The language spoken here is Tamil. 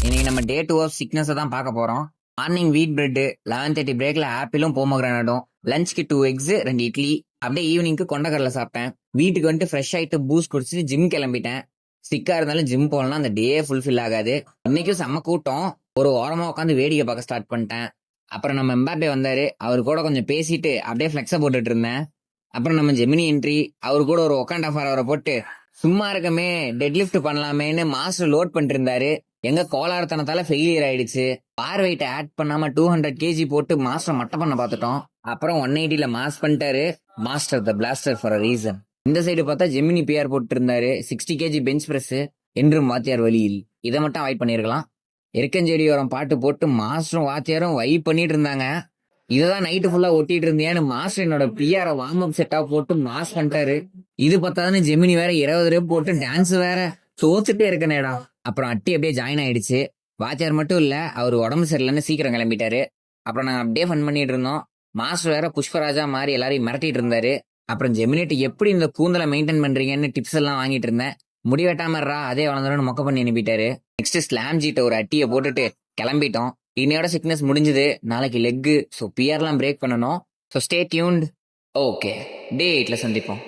இன்னைக்கு நம்ம டே 2 ஆஃப் சிக்னஸ் தான் பார்க்க போறோம். மார்னிங் வீட் பிரெட், 11:30 பிரேக்ல ஆப்பிளும் போமோகிரானடும், லஞ்சுக்கு 2 எக்ஸ் 2 இட்லி, அப்படியே ஈவினிங்க்கு கொண்டக்கடலை சாப்பிட்டேன். வீட்டுக்கு வந்துட்டு ஃப்ரெஷ் ஆயிட்டு பூஸ்ட் குடிச்சிட்டு ஜிம் கிளம்பிட்டேன். சிக்கா இருந்தாலும் ஜிம் போகலாம், அந்த டே ஃபுல்ஃபில் ஆகாது. இன்னைக்கும் செம்ம கூட்டம். ஒரு ஓரமா உட்காந்து வேடிக்கை பார்க்க ஸ்டார்ட் பண்ணிட்டேன். அப்புறம் நம்ம எம்பாப்பே வந்தாரு, அவர் கூட கொஞ்சம் பேசிட்டு அப்படியே ஃபிளெக்ஸை போட்டுட்டு இருந்தேன். அப்புறம் நம்ம ஜெமினி என்ட்ரி, அவர் கூட ஒரு ஒக்காண்டா ஃபார் அவரை போட்டு சும்மா இருக்கமே டெட் லிஃப்ட் பண்ணலாமேன்னு மாஸ்டர் லோட் பண்ணிட்டு இருந்தாரு. எங்க கோளாறுத்தனத்தால ஃபெயிலியர் ஆயிடுச்சு. பார் வெயிட் ஆட் பண்ணாம 200 kg போட்டு மாஸ்டர் மட்டை பண்ண பார்த்துட்டோம். அப்புறம் 180ல மாஸ் பண்ணிட்டாரு. Master the plaster for a reason. இந்த சைடு பார்த்தா ஜெமினி பிஆர் போட்டு இருந்தாரு. 60 kg பெஞ்ச் பிரஸ் என்றும் வாத்தியார் வழியில். இதை மட்டும் அவாய்ட் பண்ணிருக்கலாம். எருக்கஞ்செடியோரம் பாட்டு போட்டு மாஸ்டரும் வாத்தியாரும் வைப் பண்ணிட்டு இருந்தாங்க. இததான் நைட்டு ஃபுல்லா ஒட்டிட்டு இருந்தேன்னு மாஸ்டர் என்னோட பிஆர வார்ம் அப் செட்டா போட்டு மாஸ் பண்ணிட்டாரு. இது பத்தாதுன்னு ஜெமினி வேற 20 ரேப் போட்டு டான்ஸ் வேற தோத்துட்டே இருக்கனேடா. அப்புறம் அட்டி அப்படியே ஜாயின் ஆயிடுச்சு. வாத்தியார் மட்டும் இல்ல, அவர் உடம்பு சரியில்லைன்னு சீக்கிரம் கிளம்பிட்டாரு. அப்புறம் நாங்க அப்படியே ஃபன் பண்ணிட்டு இருந்தோம். மாஸ்டர் வேற புஷ்பராஜா மாதிரி எல்லாரையும் மிரட்டிட்டு இருந்தாரு. அப்புறம் ஜெமினிட்டு எப்படி இந்த கூந்தலை மெயின்டைன் பண்றீங்கன்னு டிப்ஸ் எல்லாம் வாங்கிட்டு இருந்தேன். முடி வெட்டாமறா அதே வளர்ந்துடும் மொக்க பண்ணி அனுப்பிட்டாரு. நெக்ஸ்ட் ஸ்லாம் ஜீட்ட ஒரு அட்டியை போட்டுட்டு கிளம்பிட்டோம். இன்னையோட சிக்னஸ் முடிஞ்சது. நாளைக்கு லெக்கு, ஸோ பிஆர்லாம் பிரேக் பண்ணணும். So stay tuned. ஓகே, டே 8ல சந்திப்போம்.